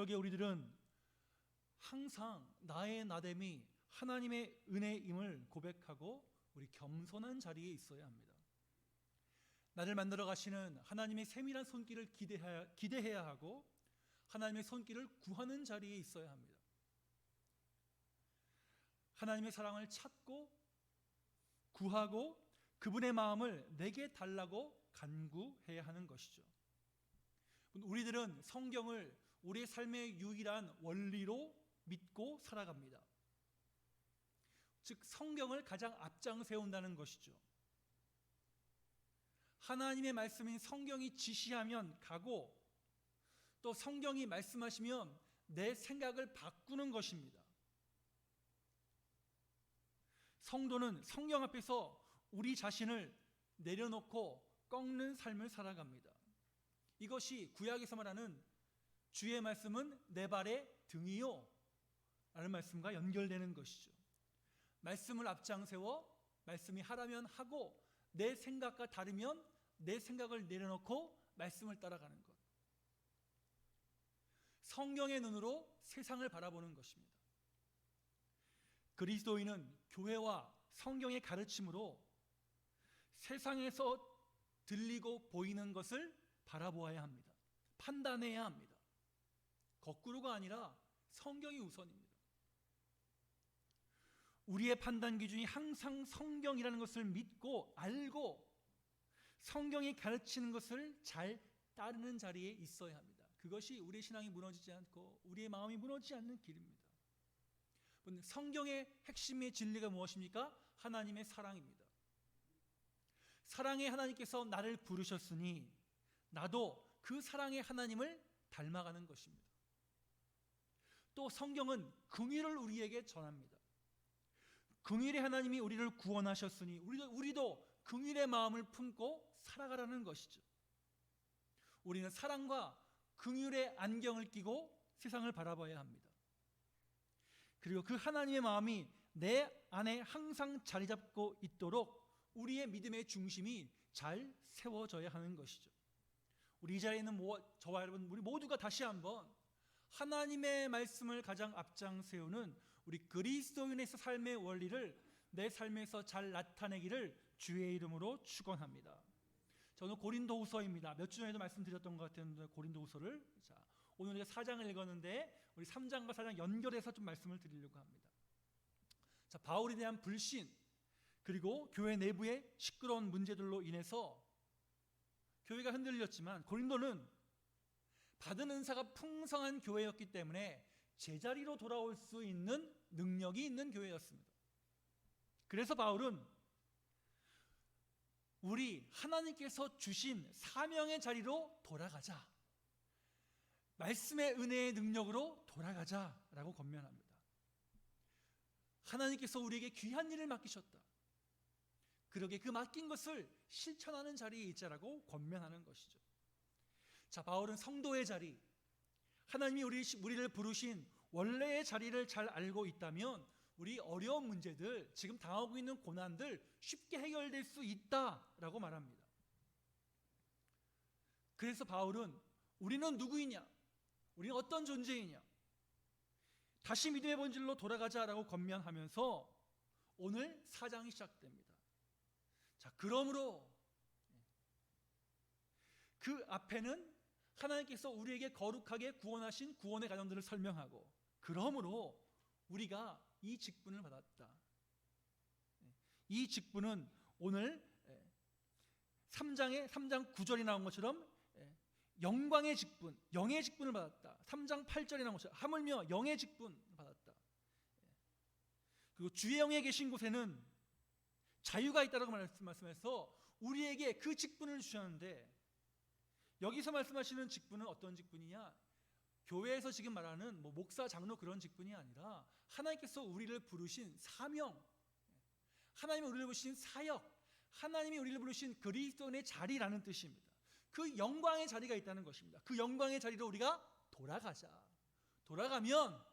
그러기에 우리들은 항상 나의 나됨이 하나님의 은혜임을 고백하고 우리 겸손한 자리에 있어야 합니다. 나를 만들어 가시는 하나님의 세밀한 손길을 기대해야 하고 하나님의 손길을 구하는 자리에 있어야 합니다. 하나님의 사랑을 찾고 구하고 그분의 마음을 내게 달라고 간구해야 하는 것이죠. 우리들은 성경을 우리의 삶의 유일한 원리로 믿고 살아갑니다. 즉 성경을 가장 앞장 세운다는 것이죠. 하나님의 말씀인 성경이 지시하면 가고 또 성경이 말씀하시면 내 생각을 바꾸는 것입니다. 성도는 성경 앞에서 우리 자신을 내려놓고 꺾는 삶을 살아갑니다. 이것이 구약에서 말하는 주의 말씀은 내 발의 등이요 라는 말씀과 연결되는 것이죠. 말씀을 앞장세워 말씀이 하라면 하고 내 생각과 다르면 내 생각을 내려놓고 말씀을 따라가는 것. 성경의 눈으로 세상을 바라보는 것입니다. 그리스도인은 교회와 성경의 가르침으로 세상에서 들리고 보이는 것을 바라보아야 합니다. 판단해야 합니다. 거꾸로가 아니라 성경이 우선입니다. 우리의 판단 기준이 항상 성경이라는 것을 믿고 알고 성경이 가르치는 것을 잘 따르는 자리에 있어야 합니다. 그것이 우리의 신앙이 무너지지 않고 우리의 마음이 무너지지 않는 길입니다. 성경의 핵심의 진리가 무엇입니까? 하나님의 사랑입니다. 사랑의 하나님께서 나를 부르셨으니 나도 그 사랑의 하나님을 닮아가는 것입니다. 또 성경은 긍휼을 우리에게 전합니다. 긍휼의 하나님이 우리를 구원하셨으니 우리도 긍휼의 마음을 품고 살아가라는 것이죠. 우리는 사랑과 긍휼의 안경을 끼고 세상을 바라봐야 합니다. 그리고 그 하나님의 마음이 내 안에 항상 자리 잡고 있도록 우리의 믿음의 중심이 잘 세워져야 하는 것이죠. 우리 이 자리에 있는 저와 여러분 우리 모두가 다시 한번 하나님의 말씀을 가장 앞장 세우는 우리 그리스도인에서 삶의 원리를 내 삶에서 잘 나타내기를 주의 이름으로 축원합니다. 저는 고린도후서입니다. 몇 주 전에도 말씀드렸던 것 같은데 고린도후서를 오늘 우리가 4장을 읽었는데 우리 3장과 4장 연결해서 좀 말씀을 드리려고 합니다. 바울에 대한 불신 그리고 교회 내부의 시끄러운 문제들로 인해서 교회가 흔들렸지만 고린도는 받은 은사가 풍성한 교회였기 때문에 제자리로 돌아올 수 있는 능력이 있는 교회였습니다. 그래서 바울은 우리 하나님께서 주신 사명의 자리로 돌아가자, 말씀의 은혜의 능력으로 돌아가자라고 권면합니다. 하나님께서 우리에게 귀한 일을 맡기셨다. 그러게 그 맡긴 것을 실천하는 자리에 있자라고 권면하는 것이죠. 바울은 성도의 자리, 하나님이 우리를 부르신 원래의 자리를 잘 알고 있다면 우리 어려운 문제들, 지금 당하고 있는 고난들 쉽게 해결될 수 있다라고 말합니다. 그래서 바울은 우리는 누구이냐? 우리는 어떤 존재이냐? 다시 믿음의 본질로 돌아가자라고 권면하면서 오늘 4장이 시작됩니다. 그러므로 그 앞에는 하나님께서 우리에게 거룩하게 구원하신 구원의 과정들을 설명하고 그러므로 우리가 이 직분을 받았다. 이 직분은 오늘 3장 9절이 나온 것처럼 영광의 직분, 영의 직분을 받았다. 3장 8절이 나온 것처럼 하물며 영의 직분을 받았다. 그리고 주의 영에 계신 곳에는 자유가 있다고 말씀해서 우리에게 그 직분을 주셨는데 여기서 말씀하시는 직분은 어떤 직분이냐? 교회에서 지금 말하는 목사, 장로 그런 직분이 아니라 하나님께서 우리를 부르신 사명, 하나님이 우리를 부르신 사역, 하나님이 우리를 부르신 그리스도인의 자리라는 뜻입니다. 그 영광의 자리가 있다는 것입니다. 그 영광의 자리로 우리가 돌아가자. 돌아가면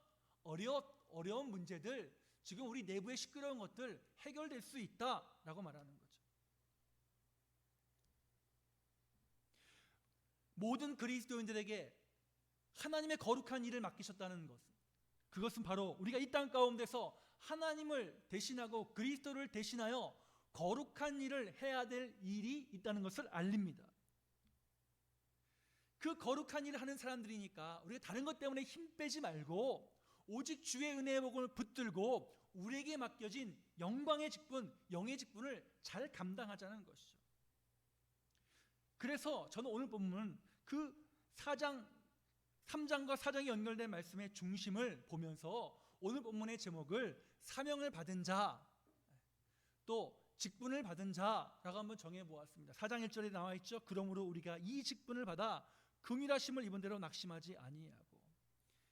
어려운 문제들, 지금 우리 내부의 시끄러운 것들 해결될 수 있다라고 말하는 거죠. 모든 그리스도인들에게 하나님의 거룩한 일을 맡기셨다는 것, 그것은 바로 우리가 이 땅 가운데서 하나님을 대신하고 그리스도를 대신하여 거룩한 일을 해야 될 일이 있다는 것을 알립니다. 그 거룩한 일을 하는 사람들이니까 우리가 다른 것 때문에 힘 빼지 말고 오직 주의 은혜의 복음을 붙들고 우리에게 맡겨진 영광의 직분, 영의 직분을 잘 감당하자는 것이죠. 그래서 저는 오늘 본문은 그 3장과 4장이 연결된 말씀의 중심을 보면서 오늘 본문의 제목을 사명을 받은 자, 또 직분을 받은 자라고 한번 정해보았습니다. 4장 1절에 나와 있죠. 그러므로 우리가 이 직분을 받아 긍휼하심을 입은 대로 낙심하지 아니하고,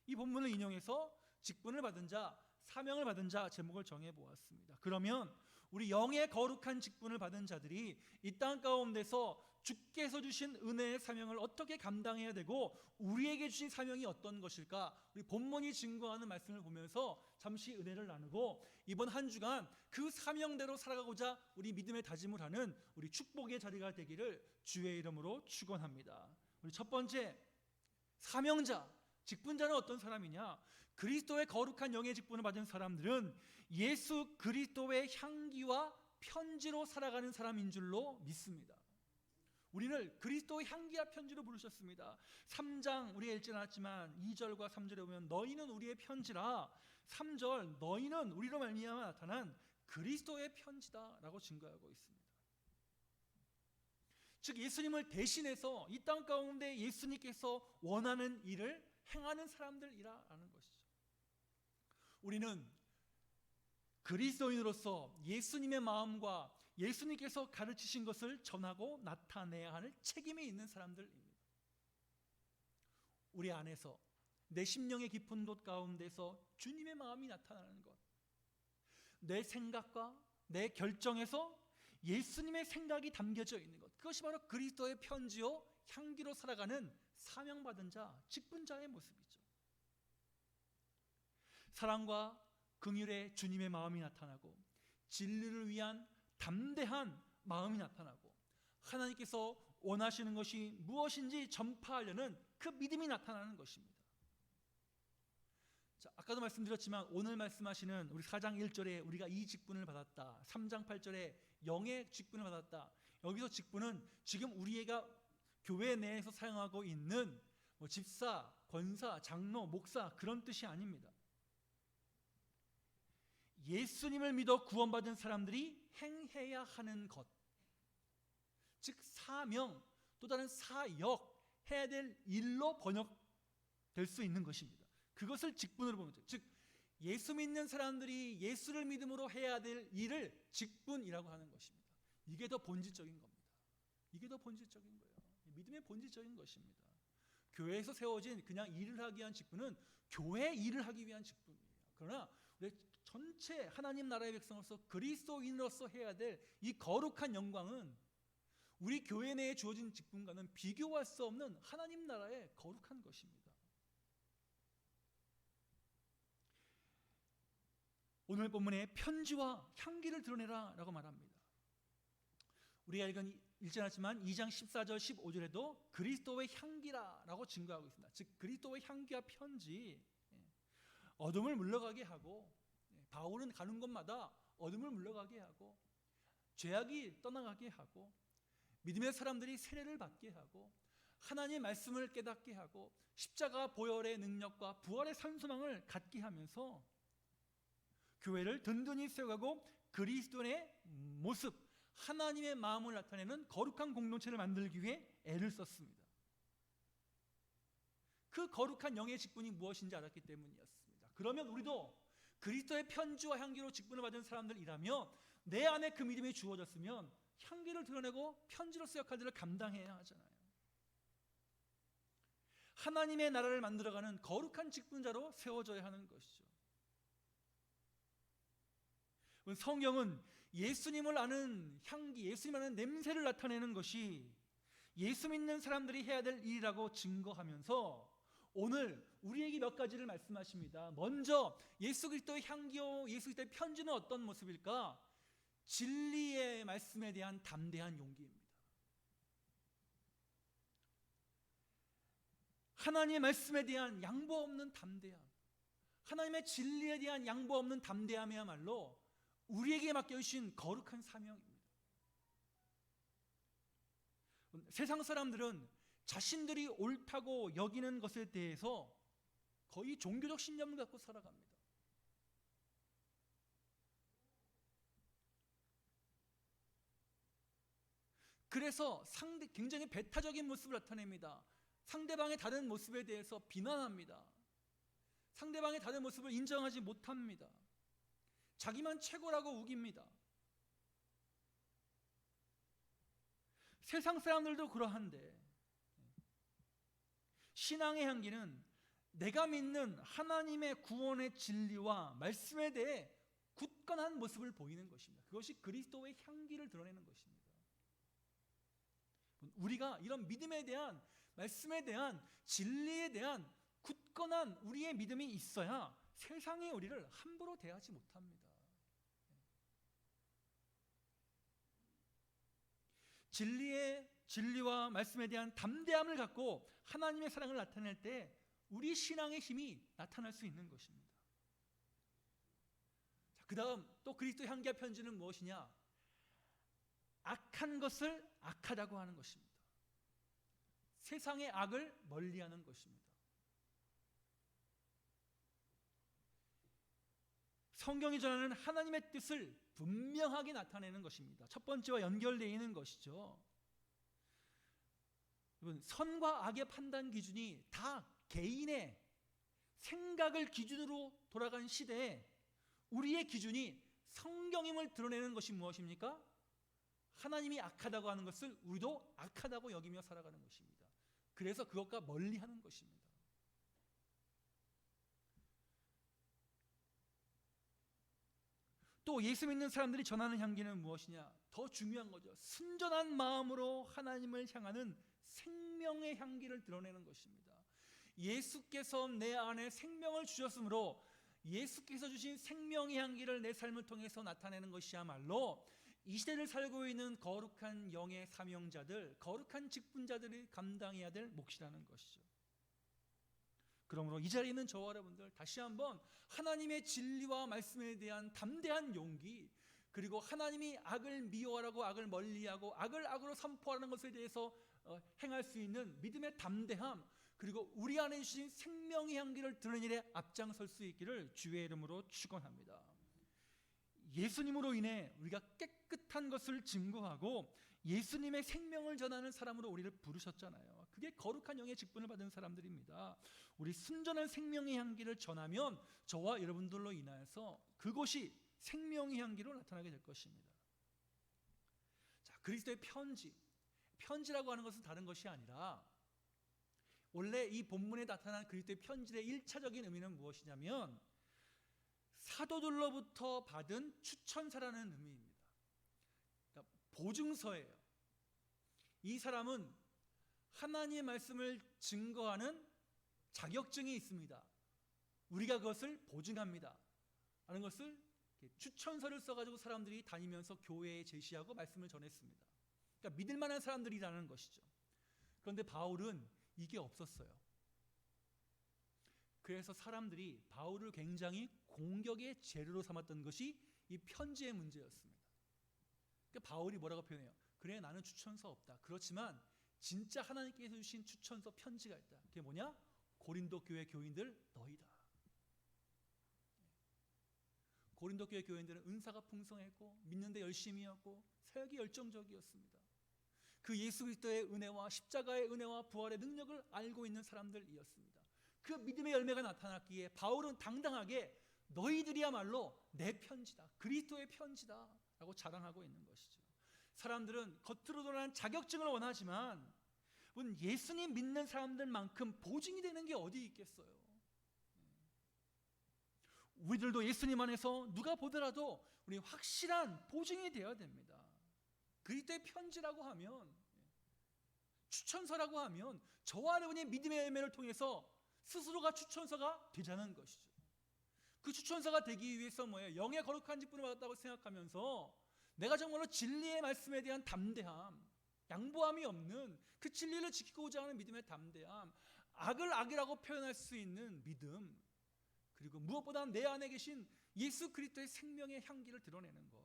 이 본문을 인용해서 직분을 받은 자, 사명을 받은 자 제목을 정해보았습니다. 그러면 우리 영의 거룩한 직분을 받은 자들이 이 땅 가운데서 주께서 주신 은혜의 사명을 어떻게 감당해야 되고 우리에게 주신 사명이 어떤 것일까, 우리 본문이 증거하는 말씀을 보면서 잠시 은혜를 나누고 이번 한 주간 그 사명대로 살아가고자 우리 믿음의 다짐을 하는 우리 축복의 자리가 되기를 주의 이름으로 축원합니다. 우리 첫 번째, 사명자, 직분자는 어떤 사람이냐? 그리스도의 거룩한 영의 직분을 받은 사람들은 예수 그리스도의 향기와 편지로 살아가는 사람인 줄로 믿습니다. 우리를 그리스도의 향기와 편지로 부르셨습니다. 3장 우리가 읽지 않았지만 2절과 3절에 보면 너희는 우리의 편지라, 3절 너희는 우리로 말미암아 나타난 그리스도의 편지다라고 증거하고 있습니다. 즉 예수님을 대신해서 이 땅 가운데 예수님께서 원하는 일을 행하는 사람들이라는 것이죠. 우리는 그리스도인으로서 예수님의 마음과 예수님께서 가르치신 것을 전하고 나타내야 할 책임이 있는 사람들입니다. 우리 안에서 내 심령의 깊은 곳 가운데서 주님의 마음이 나타나는 것, 내 생각과 내 결정에서 예수님의 생각이 담겨져 있는 것, 그것이 바로 그리스도의 편지요 향기로 살아가는 사명받은 자, 직분자의 모습이죠. 사랑과 긍휼의 주님의 마음이 나타나고 진리를 위한 담대한 마음이 나타나고 하나님께서 원하시는 것이 무엇인지 전파하려는 그 믿음이 나타나는 것입니다. 자, 아까도 말씀드렸지만 오늘 말씀하시는 우리 4장 1절에 우리가 이 직분을 받았다, 3장 8절에 영의 직분을 받았다, 여기서 직분은 지금 우리가 교회 내에서 사용하고 있는 집사, 권사, 장로, 목사 그런 뜻이 아닙니다. 예수님을 믿어 구원받은 사람들이 행해야 하는 것, 즉 사명, 또 다른 사역, 해야 될 일로 번역될 수 있는 것입니다. 그것을 직분으로 보면 돼요. 즉 예수 믿는 사람들이 예수를 믿음으로 해야 될 일을 직분이라고 하는 것입니다. 이게 더 본질적인 겁니다. 이게 더 본질적인 거예요. 믿음의 본질적인 것입니다. 교회에서 세워진 그냥 일을 하기 위한 직분은 교회 일을 하기 위한 직분이에요. 그러나 우리 전체 하나님 나라의 백성으로서 그리스도인으로서 해야 될 이 거룩한 영광은 우리 교회 내에 주어진 직분과는 비교할 수 없는 하나님 나라의 거룩한 것입니다. 오늘 본문에 편지와 향기를 드러내라 라고 말합니다. 우리가 읽지 않았지만 2장 14절 15절에도 그리스도의 향기라 라고 증거하고 있습니다. 즉 그리스도의 향기와 편지, 어둠을 물러가게 하고, 바울은 가는 곳마다 어둠을 물러가게 하고 죄악이 떠나가게 하고 믿음의 사람들이 세례를 받게 하고 하나님의 말씀을 깨닫게 하고 십자가 보혈의 능력과 부활의 산소망을 갖게 하면서 교회를 든든히 세워가고 그리스도의 모습, 하나님의 마음을 나타내는 거룩한 공동체를 만들기 위해 애를 썼습니다. 그 거룩한 영의 직분이 무엇인지 알았기 때문이었습니다. 그러면 우리도 그리스도의 편지와 향기로 직분을 받은 사람들이라면 내 안에 그 믿음이 주어졌으면 향기를 드러내고 편지로서 역할들을 감당해야 하잖아요. 하나님의 나라를 만들어가는 거룩한 직분자로 세워져야 하는 것이죠. 성경은 예수님을 아는 향기, 예수님을 아는 냄새를 나타내는 것이 예수 믿는 사람들이 해야 될 일이라고 증거하면서 오늘 우리에게 몇 가지를 말씀하십니다. 먼저 예수 그리스도의 향기요, 예수 그리스도의 편지는 어떤 모습일까? 진리의 말씀에 대한 담대한 용기입니다. 하나님의 말씀에 대한 양보 없는 담대함, 하나님의 진리에 대한 양보 없는 담대함이야말로 우리에게 맡겨주신 거룩한 사명입니다. 세상 사람들은 자신들이 옳다고 여기는 것에 대해서 거의 종교적 신념을 갖고 살아갑니다. 그래서 굉장히 배타적인 모습을 나타냅니다. 상대방의 다른 모습에 대해서 비난합니다. 상대방의 다른 모습을 인정하지 못합니다. 자기만 최고라고 우깁니다. 세상 사람들도 그러한데 신앙의 향기는 내가 믿는 하나님의 구원의 진리와 말씀에 대해 굳건한 모습을 보이는 것입니다. 그것이 그리스도의 향기를 드러내는 것입니다. 우리가 이런 믿음에 대한, 말씀에 대한, 진리에 대한 굳건한 우리의 믿음이 있어야 세상이 우리를 함부로 대하지 못합니다. 진리와 말씀에 대한 담대함을 갖고 하나님의 사랑을 나타낼 때 우리 신앙의 힘이 나타날 수 있는 것입니다. 그 다음 또 그리스도의 향기와 편지는 무엇이냐? 악한 것을 악하다고 하는 것입니다. 세상의 악을 멀리하는 것입니다. 성경이 전하는 하나님의 뜻을 분명하게 나타내는 것입니다. 첫 번째와 연결되어 있는 것이죠. 여러분, 선과 악의 판단 기준이 다 개인의 생각을 기준으로 돌아간 시대에 우리의 기준이 성경임을 드러내는 것이 무엇입니까? 하나님이 악하다고 하는 것을 우리도 악하다고 여기며 살아가는 것입니다. 그래서 그것과 멀리하는 것입니다. 또 예수 믿는 사람들이 전하는 향기는 무엇이냐? 더 중요한 거죠. 순전한 마음으로 하나님을 향하는 생명의 향기를 드러내는 것입니다. 예수께서 내 안에 생명을 주셨으므로 예수께서 주신 생명의 향기를 내 삶을 통해서 나타내는 것이야말로 이 시대를 살고 있는 거룩한 영의 사명자들, 거룩한 직분자들이 감당해야 될 몫이라는 것이죠. 그러므로 이 자리에 있는 저와 여러분들 다시 한번 하나님의 진리와 말씀에 대한 담대한 용기, 그리고 하나님이 악을 미워하라고 악을 멀리하고 악을 악으로 선포하는 것에 대해서 행할 수 있는 믿음의 담대함, 그리고 우리 안에 주신 생명의 향기를 드러내는 일에 앞장설 수 있기를 주의 이름으로 축원합니다. 예수님으로 인해 우리가 깨끗한 것을 증거하고 예수님의 생명을 전하는 사람으로 우리를 부르셨잖아요. 그게 거룩한 영의 직분을 받은 사람들입니다. 우리 순전한 생명의 향기를 전하면 저와 여러분들로 인하여서 그것이 생명의 향기로 나타나게 될 것입니다. 자, 그리스도의 편지라고 하는 것은 다른 것이 아니라, 원래 이 본문에 나타난 그리스도의 편지의 1차적인 의미는 무엇이냐면 사도들로부터 받은 추천사라는 의미입니다. 그러니까 보증서예요. 이 사람은 하나님의 말씀을 증거하는 자격증이 있습니다. 우리가 그것을 보증합니다 라는 것을 추천서를 써가지고 사람들이 다니면서 교회에 제시하고 말씀을 전했습니다. 그러니까 믿을 만한 사람들이라는 것이죠. 그런데 바울은 이게 없었어요. 그래서 사람들이 바울을 굉장히 공격의 재료로 삼았던 것이 이 편지의 문제였습니다. 그러니까 바울이 뭐라고 표현해요? 그래, 나는 추천서 없다. 그렇지만 진짜 하나님께서 주신 추천서 편지가 있다. 그게 뭐냐? 고린도 교회 교인들 너희다. 고린도 교회 교인들은 은사가 풍성했고 믿는 데 열심이었고 사역이 열정적이었습니다. 그 예수 그리스도의 은혜와 십자가의 은혜와 부활의 능력을 알고 있는 사람들이었습니다. 그 믿음의 열매가 나타났기에 바울은 당당하게 너희들이야말로 내 편지다, 그리스도의 편지다 라고 자랑하고 있는 것이죠. 사람들은 겉으로 드러난 자격증을 원하지만 예수님 믿는 사람들만큼 보증이 되는 게 어디 있겠어요. 우리들도 예수님 안에서 누가 보더라도 우리 확실한 보증이 되어야 됩니다. 그리스도의 편지라고 하면, 추천서라고 하면 저와 여러분의 믿음의 열매를 통해서 스스로가 추천서가 되자는 것이죠. 그 추천서가 되기 위해서 뭐예요? 영의 거룩한 직분을 받았다고 생각하면서 내가 정말로 진리의 말씀에 대한 담대함, 양보함이 없는 그 진리를 지키고자 하는 믿음의 담대함, 악을 악이라고 표현할 수 있는 믿음, 그리고 무엇보다 내 안에 계신 예수 그리스도의 생명의 향기를 드러내는 것,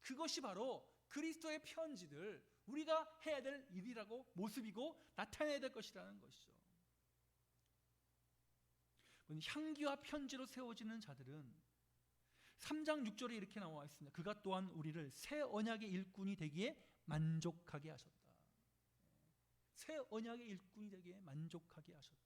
그것이 바로 그리스도의 편지들, 우리가 해야 될 일이라고, 모습이고 나타내야 될 것이라는 것이죠. 향기와 편지로 세워지는 자들은 3장 6절에 이렇게 나와 있습니다. 그가 또한 우리를 새 언약의 일꾼이 되기에 만족하게 하셨다. 새 언약의 일꾼이 되기에 만족하게 하셨다.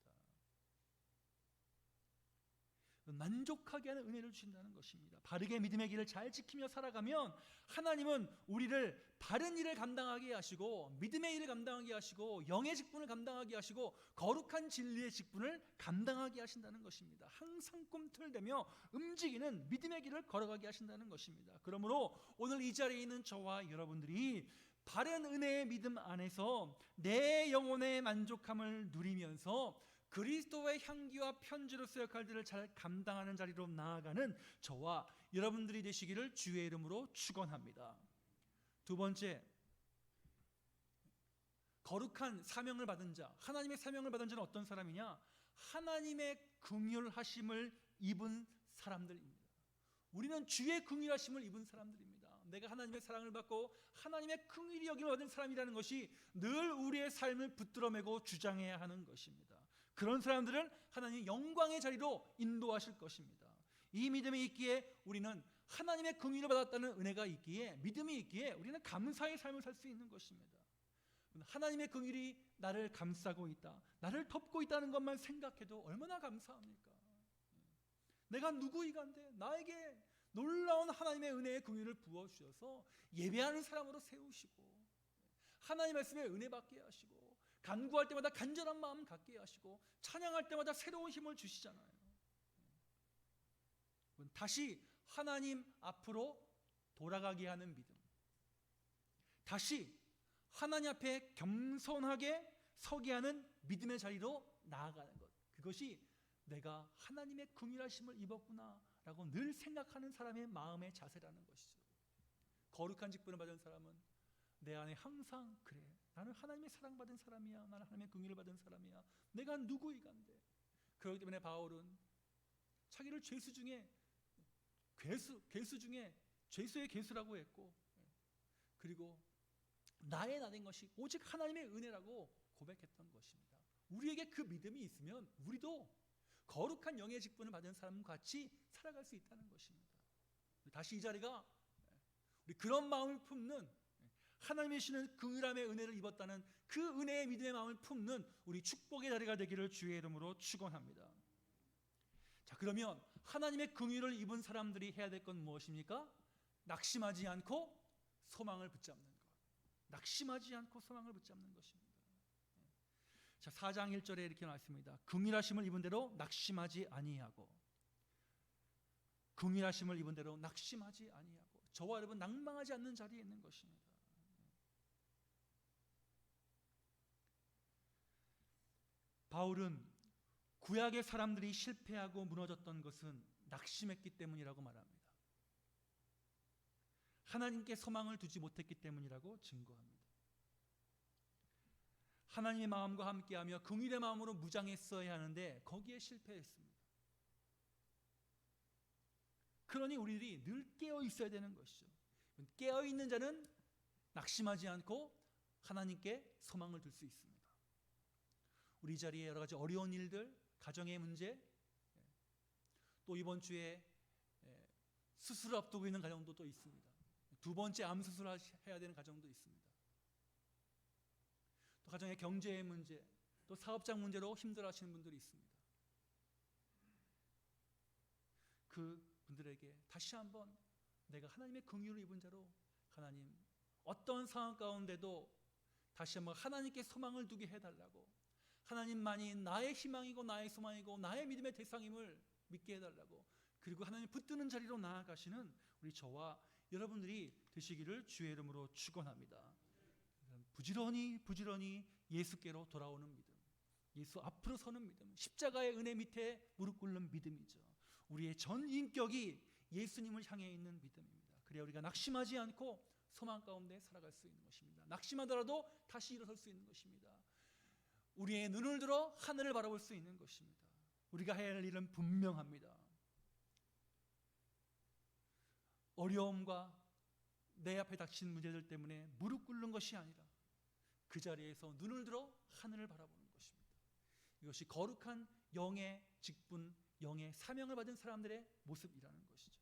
만족하게 하는 은혜를 주신다는 것입니다. 바르게 믿음의 길을 잘 지키며 살아가면 하나님은 우리를 바른 일을 감당하게 하시고, 믿음의 일을 감당하게 하시고, 영의 직분을 감당하게 하시고, 거룩한 진리의 직분을 감당하게 하신다는 것입니다. 항상 꿈틀대며 움직이는 믿음의 길을 걸어가게 하신다는 것입니다. 그러므로 오늘 이 자리에 있는 저와 여러분들이 바른 은혜의 믿음 안에서 내 영혼의 만족함을 누리면서 그리스도의 향기와 편지로서의 역할들을 잘 감당하는 자리로 나아가는 저와 여러분들이 되시기를 주의 이름으로 축원합니다. 두 번째, 거룩한 사명을 받은 자, 하나님의 사명을 받은 자는 어떤 사람이냐? 하나님의 긍휼하심을 입은 사람들입니다. 우리는 주의 긍휼하심을 입은 사람들입니다. 내가 하나님의 사랑을 받고 하나님의 긍휼히 여김을 받은 사람이라는 것이 늘 우리의 삶을 붙들어매고 주장해야 하는 것입니다. 그런 사람들을 하나님 영광의 자리로 인도하실 것입니다. 이 믿음이 있기에 우리는 하나님의 긍휼을 받았다는 은혜가 있기에, 믿음이 있기에 우리는 감사의 삶을 살 수 있는 것입니다. 하나님의 긍휼이 나를 감싸고 있다, 나를 덮고 있다는 것만 생각해도 얼마나 감사합니까? 내가 누구이간데 나에게 놀라운 하나님의 은혜의 긍휼을 부어주셔서 예배하는 사람으로 세우시고, 하나님 말씀에 은혜 받게 하시고, 간구할 때마다 간절한 마음 갖게 하시고, 찬양할 때마다 새로운 힘을 주시잖아요. 다시 하나님 앞으로 돌아가게 하는 믿음, 다시 하나님 앞에 겸손하게 서게 하는 믿음의 자리로 나아가는 것, 그것이 내가 하나님의 긍휼하심을 입었구나 라고 늘 생각하는 사람의 마음의 자세라는 것이죠. 거룩한 직분을 받은 사람은 내 안에 항상, 그래, 나는 하나님의 사랑받은 사람이야, 나는 하나님의 긍휼을 받은 사람이야, 내가 누구이간데. 그렇기 때문에 바울은 자기를 죄수 중에 괴수 중에 죄수의 괴수라고 했고, 그리고 나의 나된 것이 오직 하나님의 은혜라고 고백했던 것입니다. 우리에게 그 믿음이 있으면 우리도 거룩한 영의 직분을 받은 사람과 같이 살아갈 수 있다는 것입니다. 다시 이 자리가 우리 그런 마음을 품는, 하나님이 주시는 긍휼함의 은혜를 입었다는 그 은혜의 믿음의 마음을 품는 우리 축복의 자리가 되기를 주의 이름으로 축원합니다. 자, 그러면 하나님의 긍휼을 입은 사람들이 해야 될 건 무엇입니까? 낙심하지 않고 소망을 붙잡는 것. 낙심하지 않고 소망을 붙잡는 것입니다. 자, 4장 1절에 이렇게 나왔습니다. 긍휼하심을 입은 대로 낙심하지 아니하고, 긍휼하심을 입은 대로 낙심하지 아니하고, 저와 여러분 낭망하지 않는 자리에 있는 것입니다. 바울은 구약의 사람들이 실패하고 무너졌던 것은 낙심했기 때문이라고 말합니다. 하나님께 소망을 두지 못했기 때문이라고 증거합니다. 하나님의 마음과 함께하며 긍휼의 마음으로 무장했어야 하는데 거기에 실패했습니다. 그러니 우리들이 늘 깨어 있어야 되는 것이죠. 깨어 있는 자는 낙심하지 않고 하나님께 소망을 둘 수 있습니다. 우리 자리에 여러 가지 어려운 일들, 가정의 문제, 또 이번 주에 수술을 앞두고 있는 가정도 또 있습니다. 두 번째 암 수술을 해야 되는 가정도 있습니다. 또 가정의 경제의 문제, 또 사업장 문제로 힘들어하시는 분들이 있습니다. 그 분들에게 다시 한번 내가 하나님의 긍휼을 입은 자로, 하나님 어떤 상황 가운데도 다시 한번 하나님께 소망을 두게 해달라고, 하나님만이 나의 희망이고 나의 소망이고 나의 믿음의 대상임을 믿게 해달라고, 그리고 하나님 붙드는 자리로 나아가시는 우리 저와 여러분들이 되시기를 주의 이름으로 축원합니다. 부지런히 예수께로 돌아오는 믿음, 예수 앞으로 서는 믿음, 십자가의 은혜 밑에 무릎 꿇는 믿음이죠. 우리의 전 인격이 예수님을 향해 있는 믿음입니다. 그래야 우리가 낙심하지 않고 소망 가운데 살아갈 수 있는 것입니다. 낙심하더라도 다시 일어설 수 있는 것입니다. 우리의 눈을 들어 하늘을 바라볼 수 있는 것입니다. 우리가 해야 할 일은 분명합니다. 어려움과 내 앞에 닥친 문제들 때문에 무릎 꿇는 것이 아니라 그 자리에서 눈을 들어 하늘을 바라보는 것입니다. 이것이 거룩한 영의 직분, 영의 사명을 받은 사람들의 모습이라는 것이죠.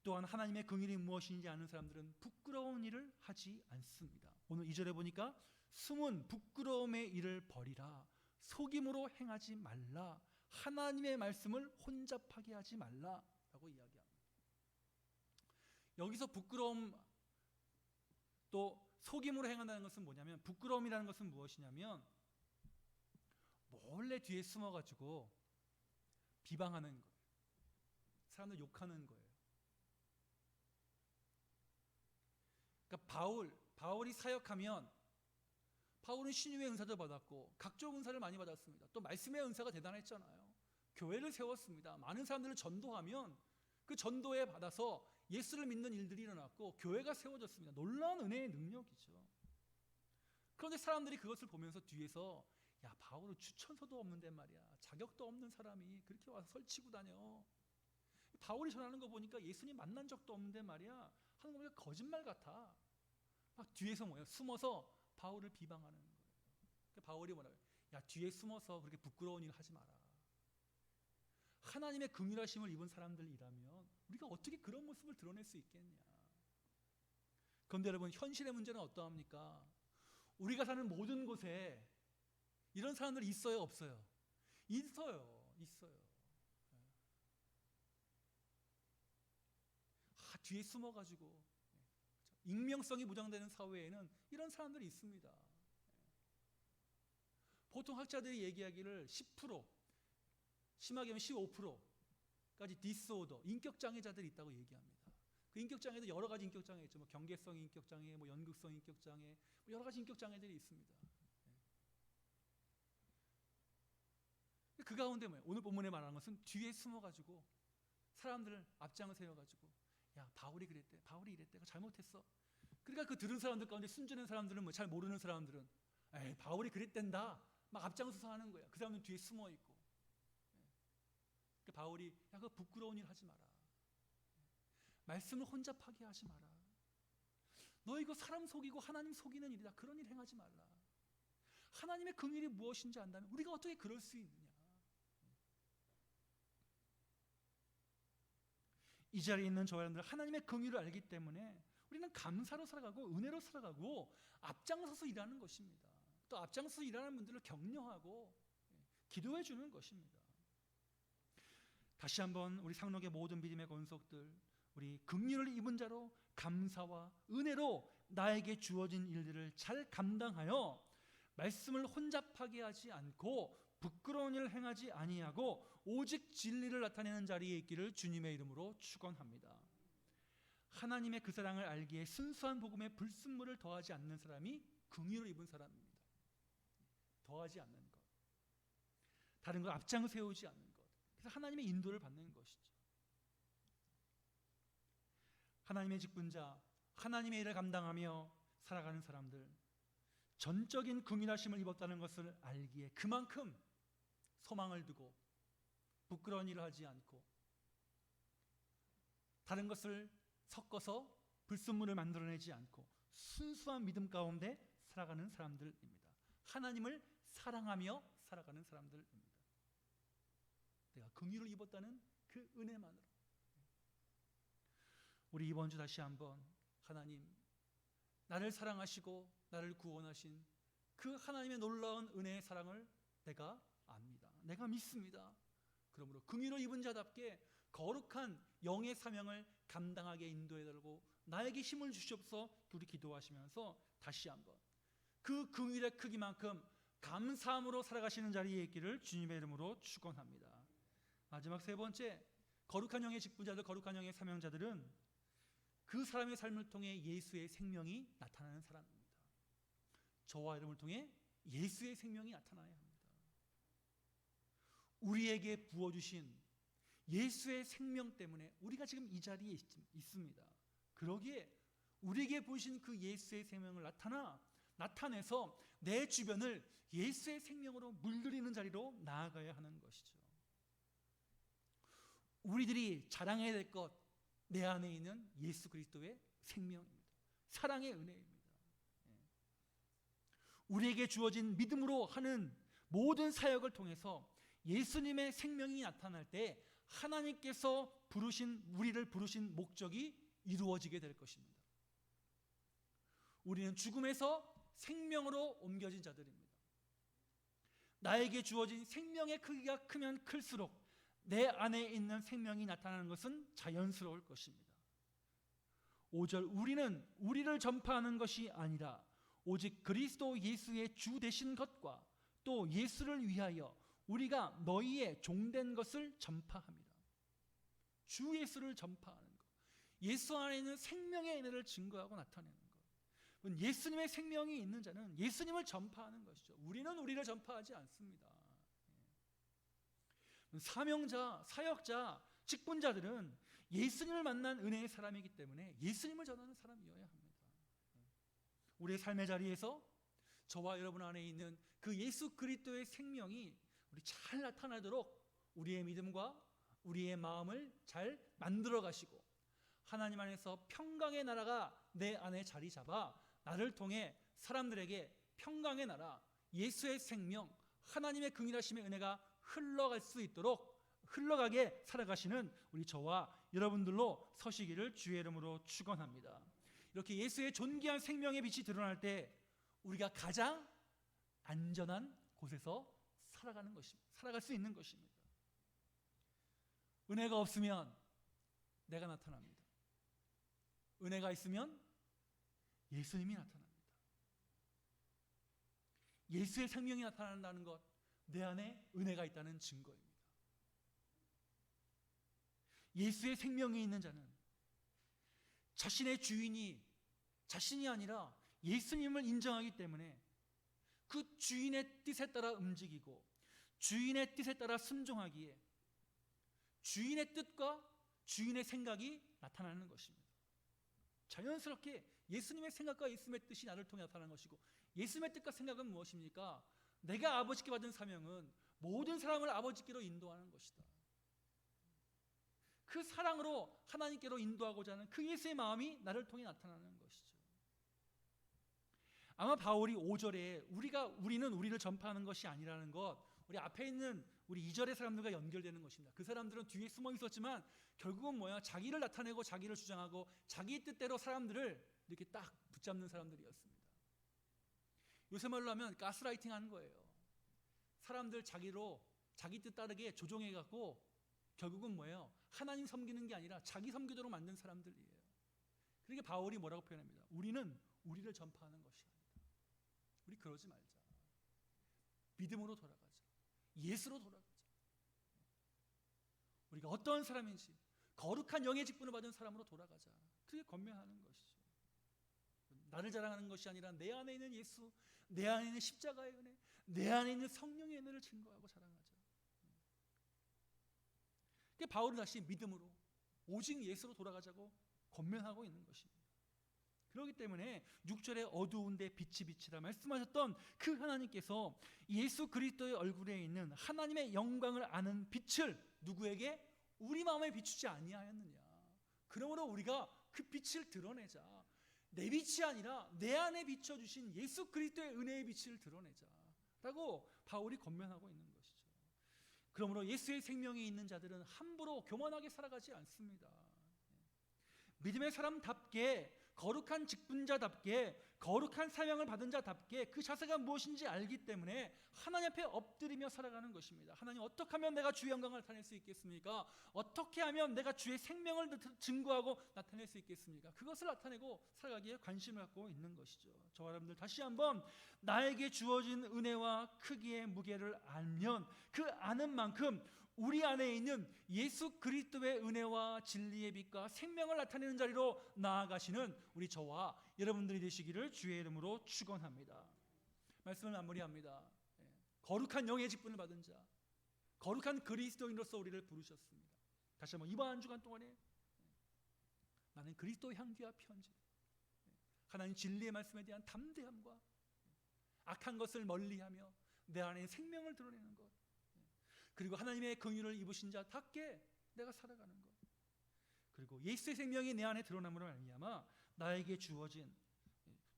또한 하나님의 긍휼이 무엇인지 아는 사람들은 부끄러운 일을 하지 않습니다. 오늘 2절에 보니까 숨은 부끄러움의 일을 버리라, 속임으로 행하지 말라, 하나님의 말씀을 혼잡하게 하지 말라라고 이야기합니다. 여기서 부끄러움 또 속임으로 행한다는 것은 뭐냐면, 부끄러움이라는 것은 무엇이냐면 몰래 뒤에 숨어가지고 비방하는 거예요. 사람들 욕하는 거예요. 그러니까 바울이 사역하면 바울은 신유의 은사도 받았고 각종 은사를 많이 받았습니다. 또 말씀의 은사가 대단했잖아요. 교회를 세웠습니다. 많은 사람들을 전도하면 그 전도에 받아서 예수를 믿는 일들이 일어났고 교회가 세워졌습니다. 놀라운 은혜의 능력이죠. 그런데 사람들이 그것을 보면서 뒤에서 야, 바울은 추천서도 없는데 말이야, 자격도 없는 사람이 그렇게 와서 설치고 다녀, 바울이 전하는 거 보니까 예수님 만난 적도 없는데 말이야 하는 거 보니까 거짓말 같아. 막 뒤에서 뭐예요? 숨어서 바울을 비방하는 거예요. 그러니까 바울이 뭐라고요? 야, 뒤에 숨어서 그렇게 부끄러운 일 하지 마라. 하나님의 긍휼하심을 입은 사람들이라면 우리가 어떻게 그런 모습을 드러낼 수 있겠냐. 그런데 여러분, 현실의 문제는 어떠합니까? 우리가 사는 모든 곳에 이런 사람들이 있어요, 없어요? 있어요. 뒤에 숨어가지고 익명성이 무장되는 사회에는 이런 사람들이 있습니다. 보통 학자들이 얘기하기를 10%, 심하게 하면 15%까지 디스오더, 인격장애자들이 있다고 얘기합니다. 그 인격장애도 여러 가지 인격장애 있죠. 뭐 경계성 인격장애, 뭐 연극성 인격장애, 뭐 여러 가지 인격장애들이 있습니다. 그 가운데 뭐예요? 오늘 본문에 말하는 것은 뒤에 숨어가지고 사람들을 앞장을 세워가지고 야, 바울이 그랬대, 바울이 이랬대, 잘못했어. 그러니까 그 들은 사람들 가운데 순전한 사람들은, 뭐 잘 모르는 사람들은 에이, 바울이 그랬댄다 막 앞장서서 하는 거야. 그 사람은 뒤에 숨어 있고. 그러니까 바울이 야, 그 부끄러운 일 하지 마라. 말씀을 혼잡하게 하지 마라. 너 이거 사람 속이고 하나님 속이는 일이다. 그런 일 행하지 말라. 하나님의 긍휼이 무엇인지 안다면 우리가 어떻게 그럴 수 있느냐. 이 자리에 있는 저와 여러분들, 하나님의 긍휼을 알기 때문에 우리는 감사로 살아가고 은혜로 살아가고 앞장서서 일하는 것입니다. 또 앞장서서 일하는 분들을 격려하고 기도해 주는 것입니다. 다시 한번 우리 상록의 모든 믿음의 권속들, 우리 긍휼을 입은 자로 감사와 은혜로 나에게 주어진 일들을 잘 감당하여 말씀을 혼잡하게 하지 않고 부끄러운 일을 행하지 아니하고 오직 진리를 나타내는 자리에 있기를 주님의 이름으로 축원합니다. 하나님의 그 사랑을 알기에 순수한 복음에 불순물을 더하지 않는 사람이 긍휼을 입은 사람입니다. 더하지 않는 것, 다른 걸 앞장 세우지 않는 것, 그래서 하나님의 인도를 받는 것이죠. 하나님의 직분자, 하나님의 일을 감당하며 살아가는 사람들, 전적인 긍휼하심을 입었다는 것을 알기에 그만큼 소망을 두고 부끄러운 일을 하지 않고 다른 것을 섞어서 불순물을 만들어내지 않고 순수한 믿음 가운데 살아가는 사람들입니다. 하나님을 사랑하며 살아가는 사람들입니다. 내가 긍휼을 입었다는 그 은혜만으로. 우리 이번 주 다시 한번 하나님, 나를 사랑하시고 나를 구원하신 그 하나님의 놀라운 은혜의 사랑을 내가 압니다. 내가 믿습니다. 그러므로 긍휼을 입은 자답게 거룩한 영의 사명을 감당하게 인도해달라고 나에게 힘을 주시옵소서. 우리 기도하시면서 다시 한번 그 긍휼의 크기만큼 감사함으로 살아가시는 자리에 있기를 주님의 이름으로 축원합니다. 마지막 세 번째, 거룩한 영의 직분자들, 거룩한 영의 사명자들은 그 사람의 삶을 통해 예수의 생명이 나타나는 사람입니다. 저와 여러분을 통해 예수의 생명이 나타나야 합니다. 우리에게 부어주신 예수의 생명 때문에 우리가 지금 이 자리에 있습니다. 그러기에 우리에게 부으신 그 예수의 생명을 나타나 나타내서 내 주변을 예수의 생명으로 물들이는 자리로 나아가야 하는 것이죠. 우리들이 자랑해야 될 것, 내 안에 있는 예수 그리스도의 생명입니다. 사랑의 은혜입니다. 우리에게 주어진 믿음으로 하는 모든 사역을 통해서 예수님의 생명이 나타날 때 하나님께서 우리를 부르신 목적이 이루어지게 될 것입니다. 우리는 죽음에서 생명으로 옮겨진 자들입니다. 나에게 주어진 생명의 크기가 크면 클수록 내 안에 있는 생명이 나타나는 것은 자연스러울 것입니다. 5절, 우리는 우리를 전파하는 것이 아니라 오직 그리스도 예수의 주 되신 것과 또 예수를 위하여 우리가 너희의 종된 것을 전파합니다. 주 예수를 전파하는 것, 예수 안에 있는 생명의 은혜를 증거하고 나타내는 것. 예수님의 생명이 있는 자는 예수님을 전파하는 것이죠. 우리는 우리를 전파하지 않습니다. 사명자, 사역자, 직분자들은 예수님을 만난 은혜의 사람이기 때문에 예수님을 전하는 사람이어야 합니다. 우리의 삶의 자리에서 저와 여러분 안에 있는 그 예수 그리스도의 생명이 우리 잘 나타나도록 우리의 믿음과 우리의 마음을 잘 만들어 가시고 하나님 안에서 평강의 나라가 내 안에 자리 잡아 나를 통해 사람들에게 평강의 나라, 예수의 생명, 하나님의 긍휼하심의 은혜가 흘러갈 수 있도록 흘러가게 살아가시는 우리 저와 여러분들로 서시기를 주의 이름으로 축원합니다. 이렇게 예수의 존귀한 생명의 빛이 드러날 때 우리가 가장 안전한 곳에서 살아갈 수 있는 것입니다. 은혜가 없으면 내가 나타납니다. 은혜가 있으면 예수님이 나타납니다. 예수의 생명이 나타난다는 것, 내 안에 은혜가 있다는 증거입니다. 예수의 생명이 있는 자는 자신의 주인이 자신이 아니라 예수님을 인정하기 때문에 그 주인의 뜻에 따라 움직이고 주인의 뜻에 따라 순종하기에 주인의 뜻과 주인의 생각이 나타나는 것입니다. 자연스럽게 예수님의 생각과 예수님의 뜻이 나를 통해 나타나는 것이고, 예수님의 뜻과 생각은 무엇입니까? 내가 아버지께 받은 사명은 모든 사람을 아버지께로 인도하는 것이다. 그 사랑으로 하나님께로 인도하고자 하는 그 예수의 마음이 나를 통해 나타나는 것이죠. 아마 바울이 5절에 우리는 우리를 전파하는 것이 아니라는 것, 우리 앞에 있는 우리 2절의 사람들과 연결되는 것입니다. 그 사람들은 뒤에 숨어 있었지만 결국은 뭐야? 자기를 나타내고 자기를 주장하고 자기 뜻대로 사람들을 이렇게 딱 붙잡는 사람들이었습니다. 요새 말로 하면 가스라이팅 하는 거예요. 사람들 자기 뜻 따르게 조종해 갖고 결국은 뭐예요? 하나님 섬기는 게 아니라 자기 섬기도록 만든 사람들이에요. 그러니까 바울이 뭐라고 표현합니다. 우리는 우리를 전파하는 것이 아니다. 우리 그러지 말자. 믿음으로 돌아가자. 예수로 돌아가자. 우리가 어떤 사람인지 거룩한 영의 직분을 받은 사람으로 돌아가자. 그게 권면하는 것이죠. 나를 자랑하는 것이 아니라 내 안에 있는 예수, 내 안에 있는 십자가의 은혜, 내 안에 있는 성령의 은혜를 증거하고 자랑하자. 그게 바울은 다시 믿음으로 오직 예수로 돌아가자고 권면하고 있는 것입니다. 그렇기 때문에 6절에 어두운데 빛이 빛이라 말씀하셨던 그 하나님께서 예수 그리스도의 얼굴에 있는 하나님의 영광을 아는 빛을 누구에게? 우리 마음에 비추지 아니하였느냐. 그러므로 우리가 그 빛을 드러내자. 내 빛이 아니라 내 안에 비춰주신 예수 그리스도의 은혜의 빛을 드러내자라고 바울이 권면하고 있는 것이죠. 그러므로 예수의 생명이 있는 자들은 함부로 교만하게 살아가지 않습니다. 믿음의 사람답게, 거룩한 직분자답게, 거룩한 사명을 받은 자답게 그 자세가 무엇인지 알기 때문에 하나님 앞에 엎드리며 살아가는 것입니다. 하나님, 어떻게 하면 내가 주의 영광을 나타낼 수 있겠습니까? 어떻게 하면 내가 주의 생명을 증거하고 나타낼 수 있겠습니까? 그것을 나타내고 살아가기에 관심을 갖고 있는 것이죠. 저와 여러분들 다시 한번 나에게 주어진 은혜와 크기의 무게를 알면 그 아는 만큼 우리 안에 있는 예수 그리스도의 은혜와 진리의 빛과 생명을 나타내는 자리로 나아가시는 우리 저와 여러분들이 되시기를 주의 이름으로 축원합니다. 말씀을 마무리합니다. 거룩한 영의 직분을 받은 자, 거룩한 그리스도인으로서 우리를 부르셨습니다. 다시 한번 이번 한 주간 동안에 나는 그리스도 향기와 편지, 하나님 진리의 말씀에 대한 담대함과 악한 것을 멀리하며 내 안에 생명을 드러내는 것, 그리고 하나님의 긍휼을 입으신 자답게 내가 살아가는 것, 그리고 예수의 생명이 내 안에 드러남으로 말미암아 나에게 주어진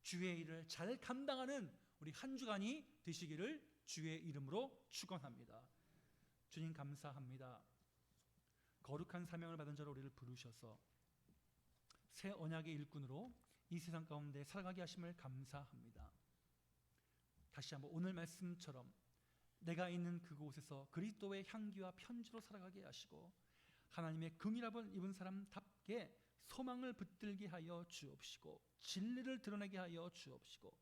주의 일을 잘 감당하는 우리 한 주간이 되시기를 주의 이름으로 축원합니다. 주님 감사합니다. 거룩한 사명을 받은 자로 우리를 부르셔서 새 언약의 일꾼으로 이 세상 가운데 살아가게 하심을 감사합니다. 다시 한번 오늘 말씀처럼 내가 있는 그곳에서 그리스도의 향기와 편지로 살아가게 하시고 하나님의 긍휼함을 입은 사람답게 소망을 붙들게 하여 주옵시고 진리를 드러내게 하여 주옵시고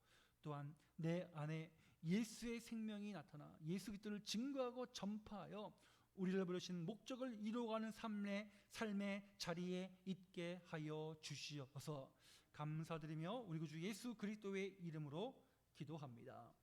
또한 내 안에 예수의 생명이 나타나 예수 그리스도를 증거하고 전파하여 우리를 부르신 목적을 이루어가는 삶의 자리에 있게 하여 주시옵소서. 감사드리며 우리 구주 예수 그리스도의 이름으로 기도합니다.